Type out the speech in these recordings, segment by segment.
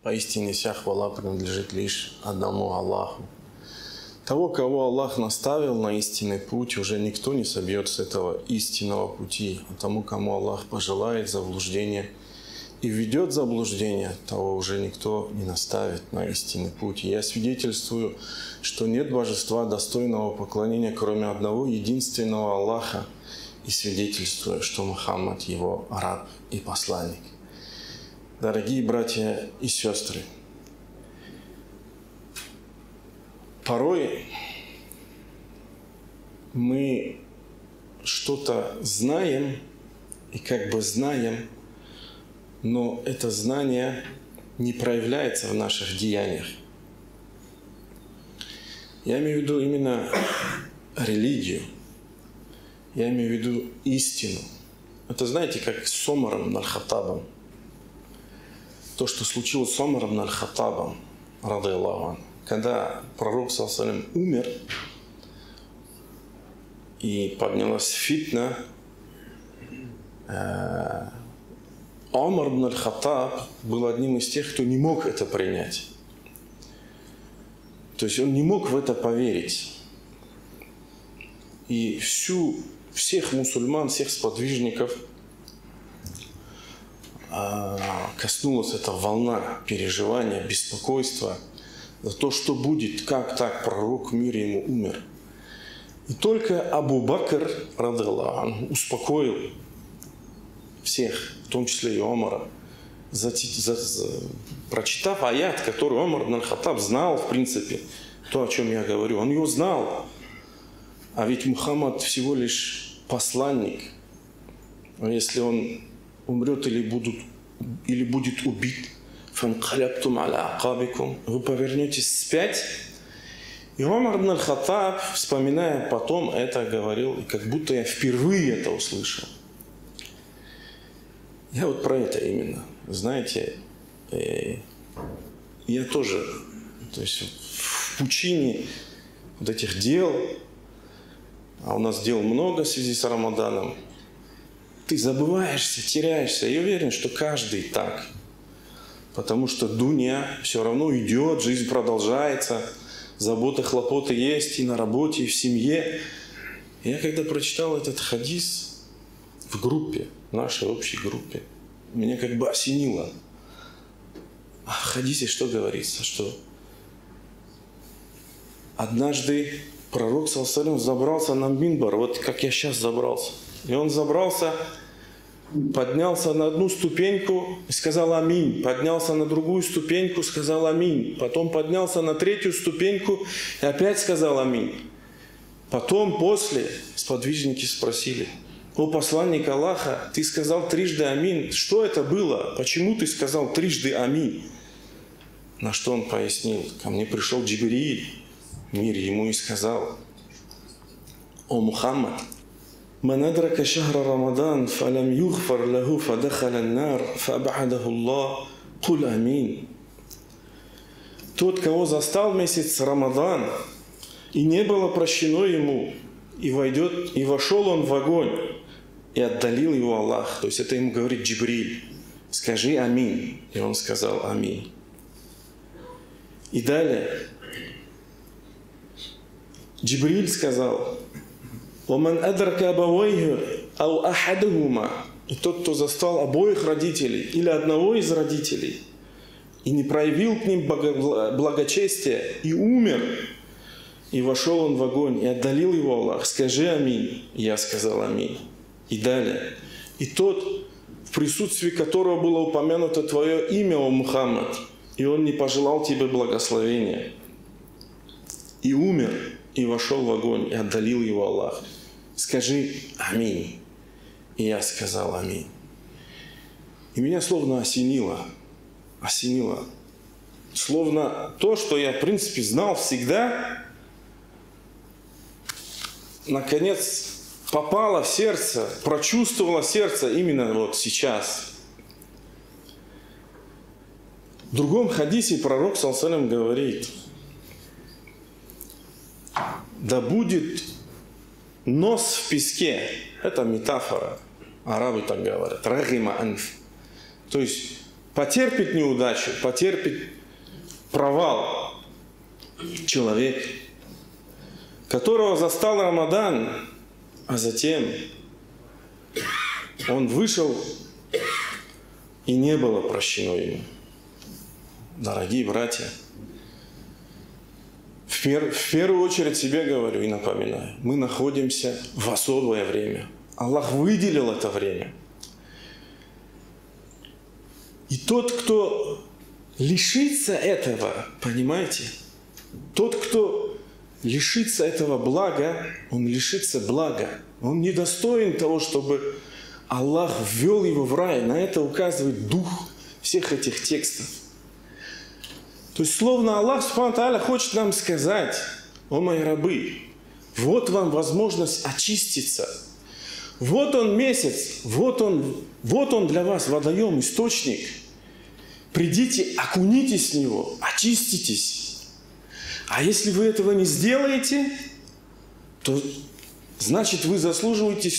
Поистине вся хвала принадлежит лишь одному Аллаху. Того, кого Аллах наставил на истинный путь, уже никто не собьет с этого истинного пути. А тому, кому Аллах пожелает заблуждения и введет заблуждение, того уже никто не наставит на истинный путь. И я свидетельствую, что нет божества достойного поклонения, кроме одного единственного Аллаха, и свидетельствую, что Мухаммад его раб и посланник. Дорогие братья и сестры, порой мы что-то знаем и как бы знаем, но это знание не проявляется в наших деяниях. Я имею в виду именно религию. Я имею в виду истину. Это, знаете, как с Омаром ибн аль-Хаттабом. То, что случилось с Омаром ибн аль-Хаттабом, рады Аллаху, когда пророк ﷺ умер, и поднялась фитна, Омар ибн аль-Хаттаб был одним из тех, кто не мог это принять. То есть он не мог в это поверить. И всех мусульман, всех сподвижников коснулась эта волна переживания, беспокойства за то, что будет, как так, пророк, мир ему, умер. И только Абу Бакр, рады Аллаху, успокоил всех, в том числе и Омара, прочитав аят, который Омар ибн аль-Хаттаб знал, в принципе, то, о чем я говорю. Он его знал. А ведь Мухаммад всего лишь посланник. А если он умрет или будет убит, вы повернетесь вспять. И Омар ибн аль-Хаттаб, вспоминая потом, это говорил, как будто я впервые это услышал. Я вот про это именно. Знаете, я тоже, то есть в пучине вот этих дел, а у нас дел много в связи с Рамаданом, ты забываешься, теряешься. Я уверен, что каждый так. Потому что дунья все равно идет, жизнь продолжается, заботы, хлопоты есть и на работе, и в семье. Я когда прочитал этот хадис в группе, в нашей общей группе, меня как бы осенило. А в хадисе что говорится? Что однажды пророк ﷺ забрался на минбар, вот как я сейчас забрался. И он забрался, поднялся на одну ступеньку и сказал аминь. Поднялся на другую ступеньку, сказал аминь. Потом поднялся на третью ступеньку и опять сказал аминь. Потом, после, сподвижники спросили: «О посланник Аллаха, ты сказал трижды аминь. Что это было? Почему ты сказал трижды аминь?» На что он пояснил: «Ко мне пришел Джибриль, мир ему, и сказал: о Мухаммад, ман адрака шахра Рамадан, фалам югфар лаху фадахаля нар, фабахадаху Аллах, кул амин». Тот, кого застал месяц Рамадан, и не было прощено ему, и вошел он в огонь, и отдалил его Аллах. То есть это ему говорит Джибриль: скажи аминь. И он сказал аминь. И далее Джибриль сказал: «Ваман адрака абавайху ау ахадахума». И тот, кто застал обоих родителей или одного из родителей и не проявил к ним благочестия и умер, и вошел он в огонь, и отдалил его Аллах, скажи аминь. И я сказал аминь. И далее: и тот, в присутствии которого было упомянуто твое имя, о Мухаммад, и он не пожелал тебе благословения, и умер, и вошел в огонь, и отдалил его Аллах, скажи аминь. И я сказал аминь. И меня словно осенило. Словно то, что я, в принципе, знал всегда, наконец попало в сердце, прочувствовало сердце именно вот сейчас. В другом хадисе пророк ﷺ говорит: да будет нос в песке. Это метафора. Арабы так говорят. Рагима анф. То есть потерпит неудачу, потерпит провал человек, которого застал Рамадан, а затем он вышел, и не было прощено ему. Дорогие братья, в первую очередь себе говорю и напоминаю, мы находимся в особое время. Аллах выделил это время. И тот, кто лишится этого, понимаете, тот, кто лишится этого блага, он лишится блага. Он недостоин того, чтобы Аллах ввел его в рай. На это указывает дух всех этих текстов. То есть, словно Аллах Субхану ва Тааля хочет нам сказать: о мои рабы, вот вам возможность очиститься. Вот он месяц, вот он для вас водоем, источник. Придите, окунитесь в него, очиститесь. А если вы этого не сделаете, то значит вы заслуживаете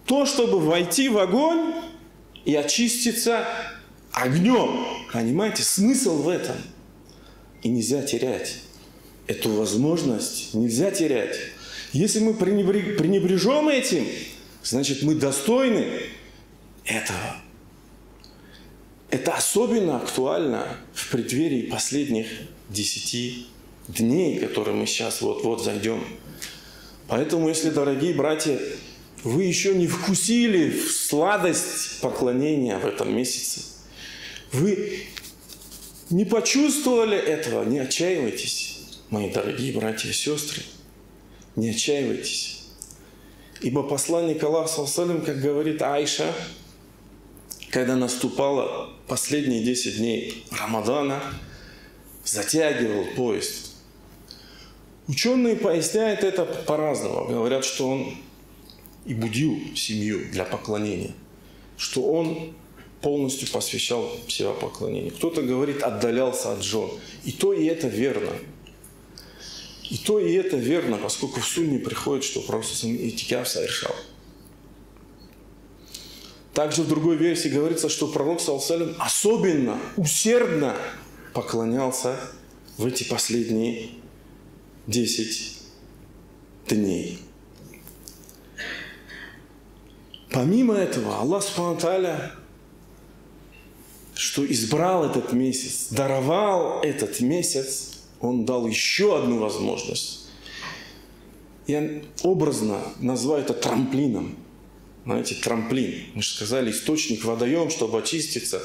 то, чтобы войти в огонь и очиститься огнем. Понимаете, смысл в этом. И нельзя терять. Эту возможность нельзя терять. Если мы пренебрежем этим, значит мы достойны этого. Это особенно актуально в преддверии последних 10 дней, которые мы сейчас вот-вот зайдем. Поэтому, если, дорогие братья, вы еще не вкусили сладость поклонения в этом месяце, вы не почувствовали этого, не отчаивайтесь, мои дорогие братья и сестры, не отчаивайтесь. Ибо посланник Аллаха, как говорит Аиша, когда наступало последние 10 дней Рамадана, затягивал поезд. Ученые поясняют это по-разному. Говорят, что он и будил семью для поклонения, что он полностью посвящал себя поклонению. Кто-то говорит, отдалялся от жен. И то, и это верно. И то, и это верно, поскольку в сунне приходит, что Пророк и'тикаф совершал. Также в другой версии говорится, что Пророк особенно усердно поклонялся в эти последние 10 дней. Помимо этого, Аллах Субхану ва Тааля, что избрал этот месяц, даровал этот месяц, Он дал еще одну возможность. Я образно называю это трамплином. Знаете, трамплин. Мы же сказали, источник, водоем, чтобы очиститься.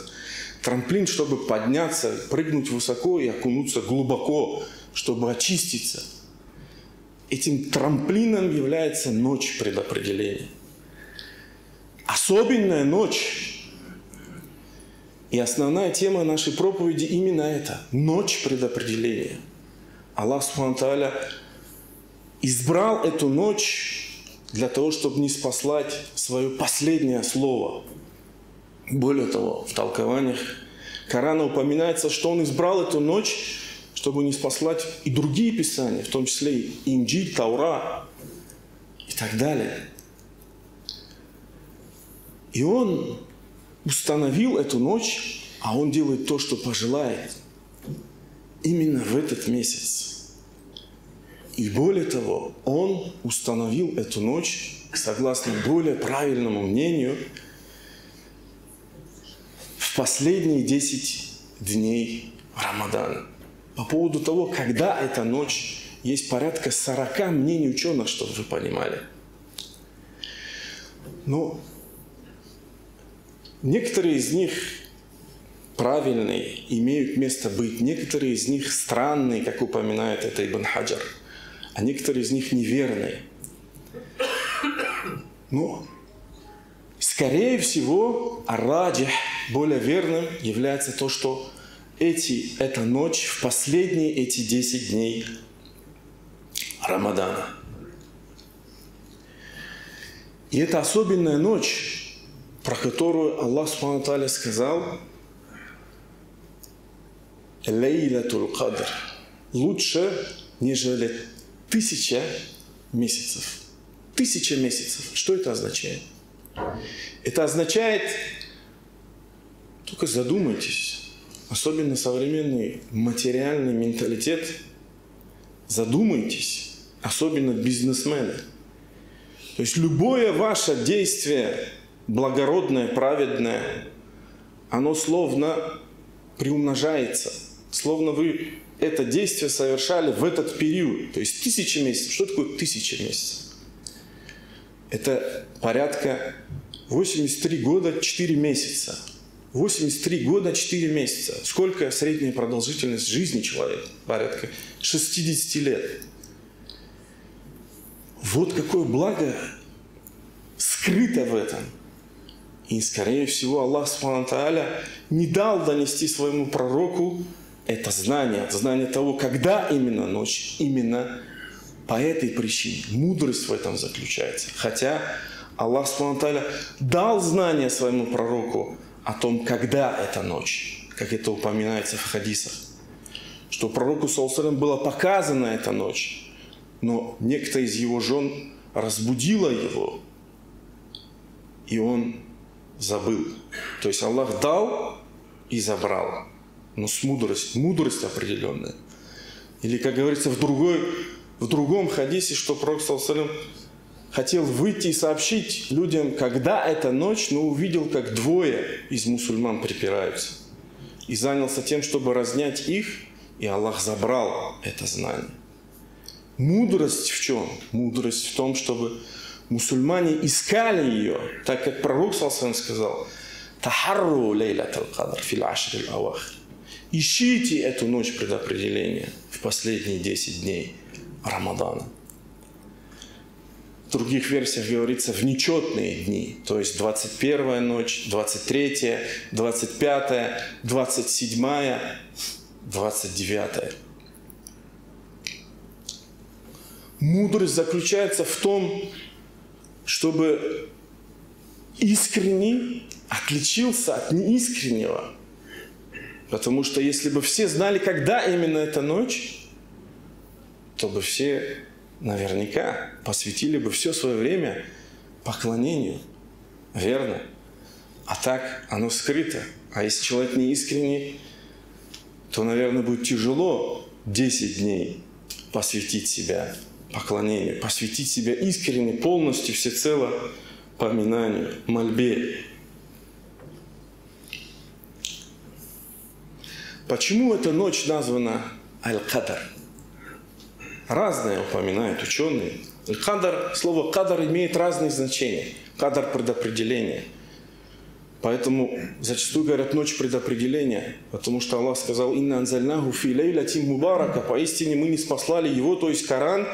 Трамплин, чтобы подняться, прыгнуть высоко и окунуться глубоко, чтобы очиститься. Этим трамплином является ночь предопределения. Особенная ночь. И основная тема нашей проповеди именно это. Ночь предопределения. Аллах Субхану ва Тааля избрал эту ночь для того, чтобы не спаслать свое последнее слово. Более того, в толкованиях Корана упоминается, что Он избрал эту ночь, чтобы не спаслать и другие писания, в том числе и Инджиль, Таура и так далее. И Он установил эту ночь, а Он делает то, что пожелает, именно в этот месяц. И более того, Он установил эту ночь, согласно более правильному мнению, в последние 10 дней Рамадана. По поводу того, когда эта ночь, есть порядка 40 мнений ученых, чтобы вы понимали. Но некоторые из них правильные, имеют место быть. Некоторые из них странные, как упоминает это Ибн Хаджар. А некоторые из них неверные. Но, скорее всего, ар-раджих, более верным является то, что эта ночь в последние эти 10 дней Рамадана. И это особенная ночь, про которую Аллах Субхану ва Тааля сказал: «Лейлатул Кадр» лучше, нежели 1000 месяцев. 1000 месяцев. Что это означает? Это означает Только задумайтесь, особенно современный материальный менталитет, задумайтесь, особенно бизнесмены. То есть любое ваше действие, благородное, праведное, оно словно приумножается, словно вы это действие совершали в этот период. То есть 1000 месяцев. Что такое 1000 месяцев? Это порядка 83 года 4 месяца. 83 года 4 месяца. Сколько средняя продолжительность жизни человека? Порядка 60 лет. Вот какое благо скрыто в этом. И, скорее всего, Аллах Субхану ва Тааля не дал донести своему пророку это знание того, когда именно ночь, именно по этой причине. Мудрость в этом заключается. Хотя Аллах Субхану ва Тааля дал знание своему пророку о том, когда эта ночь, как это упоминается в хадисах, что пророку саллаллаху алейхи ва саллям была показана эта ночь, но некто из его жен разбудила его, и он забыл. То есть Аллах дал и забрал, но с мудрость определенная. Или, как говорится в другом хадисе, что пророк саллаллаху алейхи ва саллям хотел выйти и сообщить людям, когда эта ночь, но увидел, как двое из мусульман припираются. И занялся тем, чтобы разнять их, и Аллах забрал это знание. Мудрость в чем? Мудрость в том, чтобы мусульмане искали ее, так как пророк саллаллаху алейхи ва саллям сказал: «Тахарру лейлатал кадр фил ашрил авахир». Ищите эту ночь предопределения в последние 10 дней Рамадана. В других версиях говорится в нечетные дни, то есть 21 ночь, 23, 25, 27, 29. Мудрость заключается в том, чтобы искренний отличился от неискреннего. Потому что если бы все знали, когда именно эта ночь, то бы все наверняка посвятили бы все свое время поклонению. Верно? А так оно скрыто. А если человек не искренний, то, наверное, будет тяжело 10 дней посвятить себя поклонению, посвятить себя искренне, полностью, всецело поминанию, мольбе. Почему эта ночь названа Аль-Кадр? Разные упоминают ученые. Аль-Кадр, слово «кадр» имеет разные значения. Кадр – предопределение. Поэтому зачастую говорят «ночь предопределения», потому что Аллах сказал: «Инна анзальнаху фи лейлатин мубарака». Поистине мы ниспослали его, то есть Коран,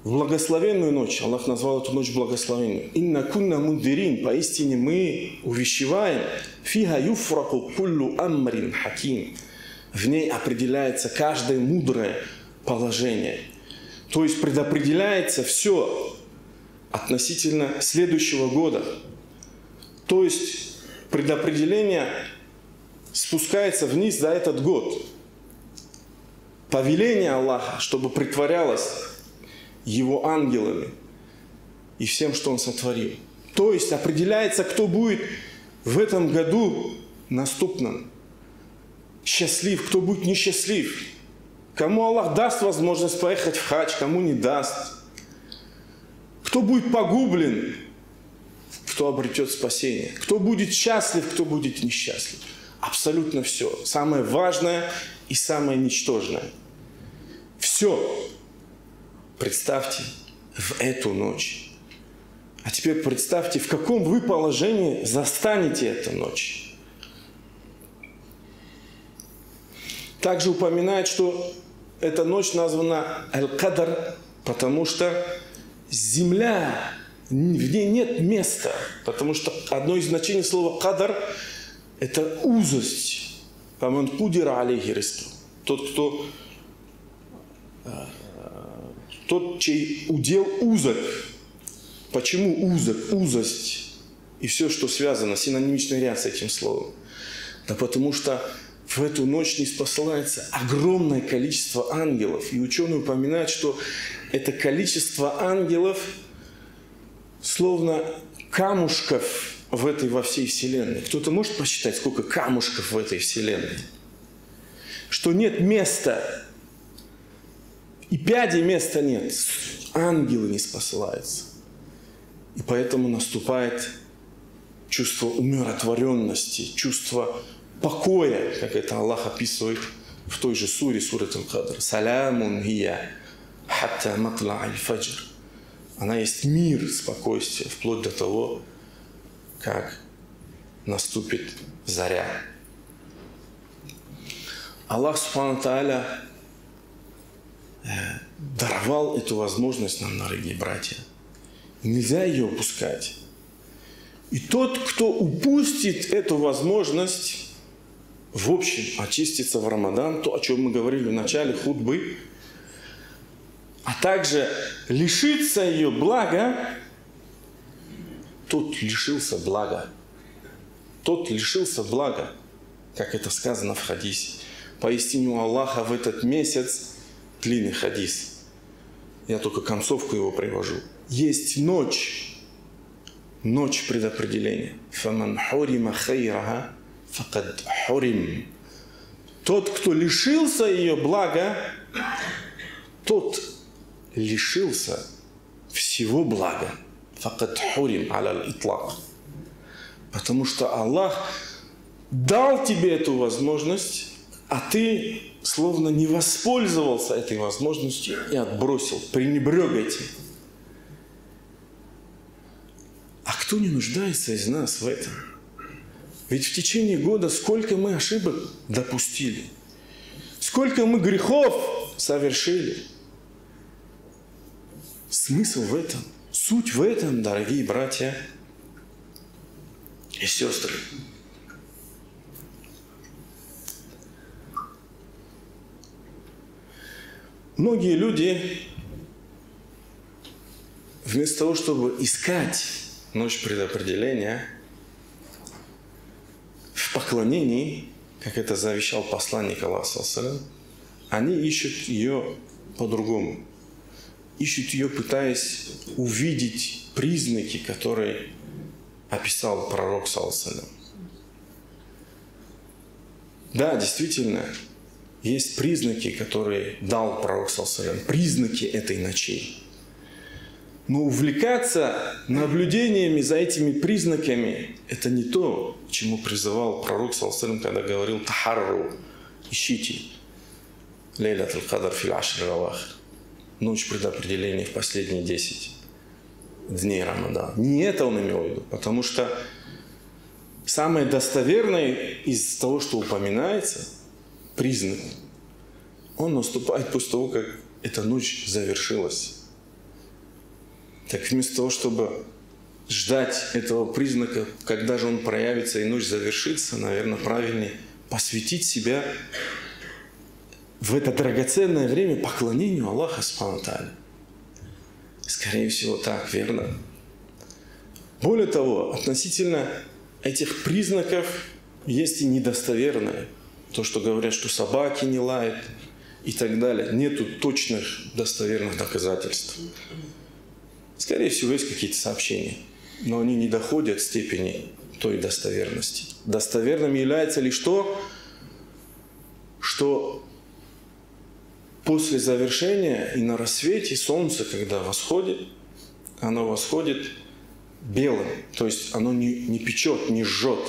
в благословенную ночь. Аллах назвал эту ночь благословенной. «Инна кунна мундирин». Поистине мы увещеваем. «Фиха юфраку куллу амрин хаким». В ней определяется каждое мудрое положение. То есть предопределяется все относительно следующего года. То есть предопределение спускается вниз за этот год. Повеление Аллаха, чтобы притворялось его ангелами и всем, что он сотворил. То есть определяется, кто будет в этом году наступном счастлив, кто будет несчастлив. Кому Аллах даст возможность поехать в хадж, кому не даст. Кто будет погублен, кто обретет спасение. Кто будет счастлив, кто будет несчастлив. Абсолютно все. Самое важное и самое ничтожное. Все. Представьте в эту ночь. А теперь представьте, в каком вы положении застанете эту ночь. Также упоминает, что эта ночь названа Аль-Кадр, потому что земля, в ней нет места. Потому что одно из значений слова «кадр» – это узость. «Фаман кудира алейхи ризкух». Тот, чей удел узок. Почему узок? Узость. И все, что связано, синонимичный ряд с этим словом. Да потому что в эту ночь ниспослается огромное количество ангелов. И ученые упоминают, что это количество ангелов словно камушков во всей Вселенной? Кто-то может посчитать, сколько камушков в этой Вселенной? Что нет места, и пяди места нет. Ангелы не спасаются. И поэтому наступает чувство умиротворенности, чувство покоя, как это Аллах описывает в той же суре, сурат Аль-Кадр. «Салямун хия хатта матла аль-фаджр». Она есть мир, спокойствие, вплоть до того, как наступит заря. Аллах Субхану Тааля даровал эту возможность нам, дорогие братья. Нельзя ее упускать. И тот, кто упустит эту возможность, в общем, очиститься в Рамадан, то, о чем мы говорили в начале хутбы, а также лишиться ее блага, тот лишился блага. Тот лишился блага, как это сказано в хадисе. Поистине у Аллаха в этот месяц, длинный хадис, я только концовку его привожу, есть ночь, ночь предопределения. «Фаман хурима хайраха факад хурим». Тот, кто лишился ее блага, тот лишился всего блага. «Факад хурим аля итлак». Потому что Аллах дал тебе эту возможность, а ты словно не воспользовался этой возможностью и отбросил, пренебрег этим. А кто не нуждается из нас в этом? Ведь в течение года сколько мы ошибок допустили, сколько мы грехов совершили. Смысл в этом, суть в этом, дорогие братья и сестры. Многие люди, вместо того, чтобы искать ночь предопределения в поклонении, как это завещал посланник Аллаха, они ищут ее по-другому. Ищут ее, пытаясь увидеть признаки, которые описал пророк, саллаллаху. Да, действительно, есть признаки, которые дал пророк, саллаллаху, признаки этой ночи. Но увлекаться наблюдениями за этими признаками – это не то, к чему призывал пророк, саллаллаху, когда говорил «Тахарру», ищите «Лейлатуль кадр фил ашри авахир», ночь предопределения в последние 10 дней Рамадана. Не это он имел в виду, потому что самое достоверное из того, что упоминается, признак, он наступает после того, как эта ночь завершилась. Так вместо того, чтобы ждать этого признака, когда же он проявится и ночь завершится, наверное, правильнее посвятить себя в это драгоценное время поклонению Аллаха Субхану Тааля. Скорее всего, так, верно? Более того, относительно этих признаков есть и недостоверное. То, что говорят, что собаки не лают и так далее. Нету точных достоверных доказательств. Скорее всего, есть какие-то сообщения, но они не доходят степени той достоверности. Достоверным является лишь то, что после завершения и на рассвете солнце, когда восходит, оно восходит белым, то есть оно не печет, не жжет.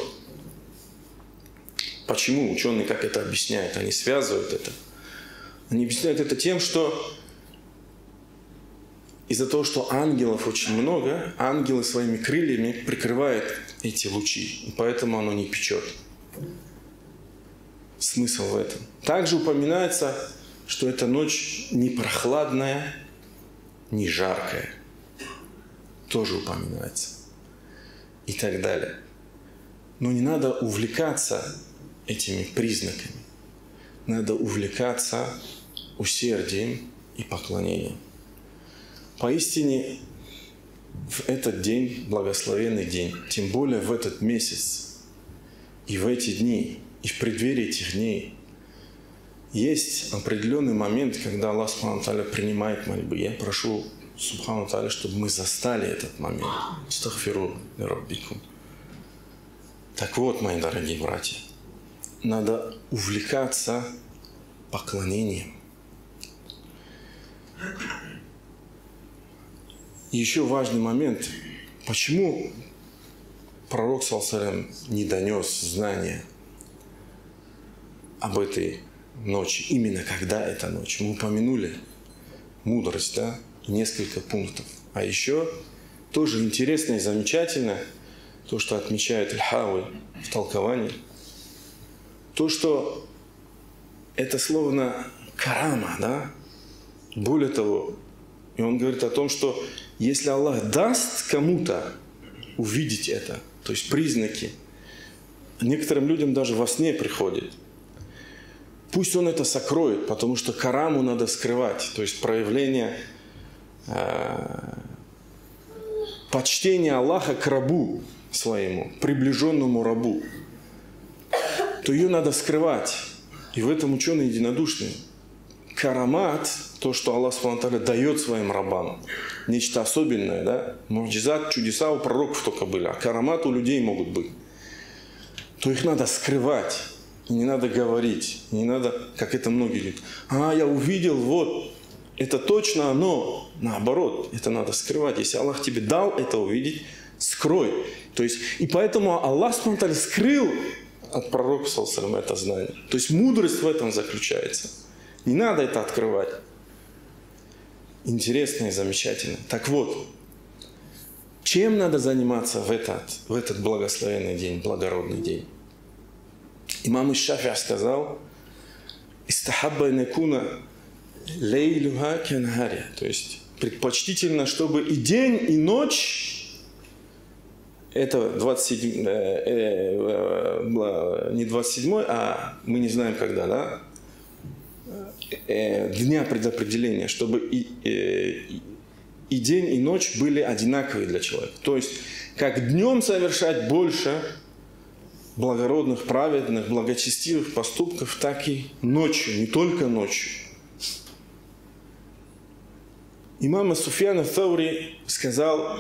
Почему? Ученые как это объясняют? Они связывают это. Они объясняют это тем, что из-за того, что ангелов очень много, ангелы своими крыльями прикрывают эти лучи, и поэтому оно не печет. Смысл в этом. Также упоминается, что эта ночь не прохладная, не жаркая. Тоже упоминается. И так далее. Но не надо увлекаться этими признаками. Надо увлекаться усердием и поклонением. Поистине, в этот день, благословенный день, тем более в этот месяц, и в эти дни, и в преддверии этих дней, есть определенный момент, когда Аллах Субхану Тааля принимает мольбы. Я прошу Субхану Тааля, чтобы мы застали этот момент. Астагфиру ли раббикум. Так вот, мои дорогие братья, надо увлекаться поклонением. И еще важный момент. Почему пророк ﷺ не донес знания об этой ночи? Именно когда эта ночь? Мы упомянули мудрость, да? Несколько пунктов. А еще тоже интересно и замечательно то, что отмечает Аль-Хауи в толковании. То, что это словно карама, да? Более того, и он говорит о том, что если Аллах даст кому-то увидеть это, то есть признаки, некоторым людям даже во сне приходит, пусть он это сокроет, потому что караму надо скрывать, то есть проявление почтения Аллаха к рабу своему, приближенному рабу, то ее надо скрывать. И в этом ученые единодушны. Карамат, то, что Аллах Субхану дает своим рабам, нечто особенное, да? Муджизат, чудеса у пророков только были, а карамат у людей могут быть. То их надо скрывать, и не надо говорить, не надо, как это многие говорят, я увидел, вот, это точно оно. Наоборот, это надо скрывать. Если Аллах тебе дал это увидеть, скрой. То есть, и поэтому Аллах Субхану скрыл от пророка ﷺ это знание. То есть мудрость в этом заключается. Не надо это открывать. Интересно и замечательно. Так вот, чем надо заниматься в этот благословенный день, благородный день? Имам Иш-Шафи'и сказал, «Истахабба некуна лейлюха кенхари». То есть предпочтительно, чтобы и день, и ночь, это 27, не 27, а мы не знаем когда, да? Дня предопределения, чтобы и день, и ночь были одинаковые для человека. То есть, как днем совершать больше благородных, праведных, благочестивых поступков, так и ночью, не только ночью. Имам Суфьян ат-Таури сказал,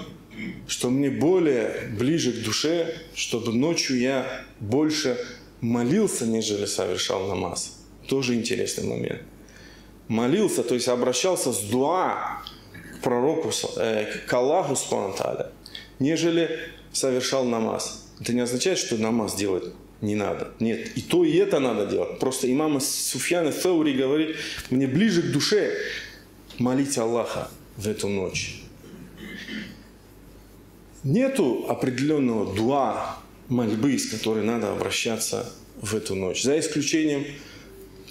что мне более ближе к душе, чтобы ночью я больше молился, нежели совершал намаз. Тоже интересный момент. Молился, то есть обращался с дуа к пророку, к Аллаху Субхану ва Тааля, нежели совершал намаз. Это не означает, что намаз делать не надо. Нет, и то, и это надо делать. Просто имам Суфьян ат-Таури говорит, мне ближе к душе молить Аллаха в эту ночь. Нету определенного дуа, мольбы, с которой надо обращаться в эту ночь. За исключением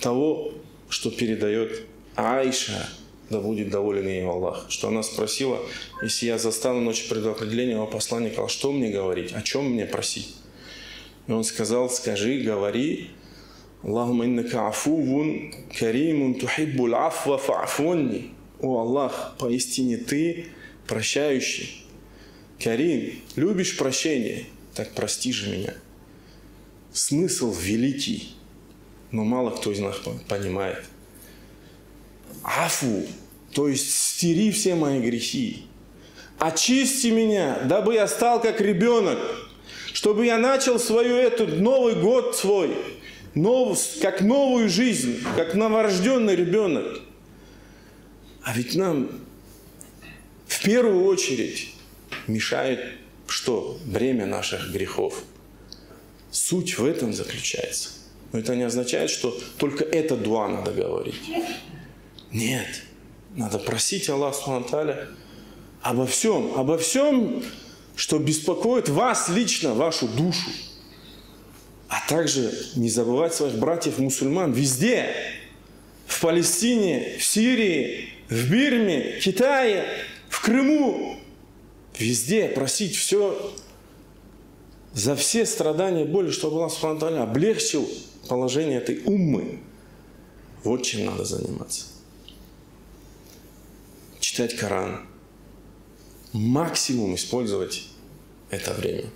того, что передает Аиша, да будет доволен ей Аллах, что она спросила, если я застану ночь предопределения его посланника, что мне говорить, о чем мне просить? И он сказал, скажи, говори, Аллахумма иннака афувун каримун тухиббуль афва фа'фунни. О Аллах, поистине ты прощающий, карим, любишь прощение, так прости же меня. Смысл великий, но мало кто из нас понимает. Афу, то есть стери все мои грехи. Очисти меня, дабы я стал как ребенок, чтобы я начал Новый год свой, как новую жизнь, как новорожденный ребенок. А ведь нам в первую очередь мешает что? Бремя наших грехов. Суть в этом заключается. Но это не означает, что только это дуа надо говорить. Нет. Надо просить Аллаха Субхану ва Тааля обо всем, что беспокоит вас лично, вашу душу. А также не забывать своих братьев-мусульман везде. В Палестине, в Сирии, в Бирме, в Китае, в Крыму. Везде просить все за все страдания, боли, чтобы Аллах Субхану ва Тааля облегчил положение этой уммы. Вот чем надо заниматься. Читать Коран. Максимум использовать это время.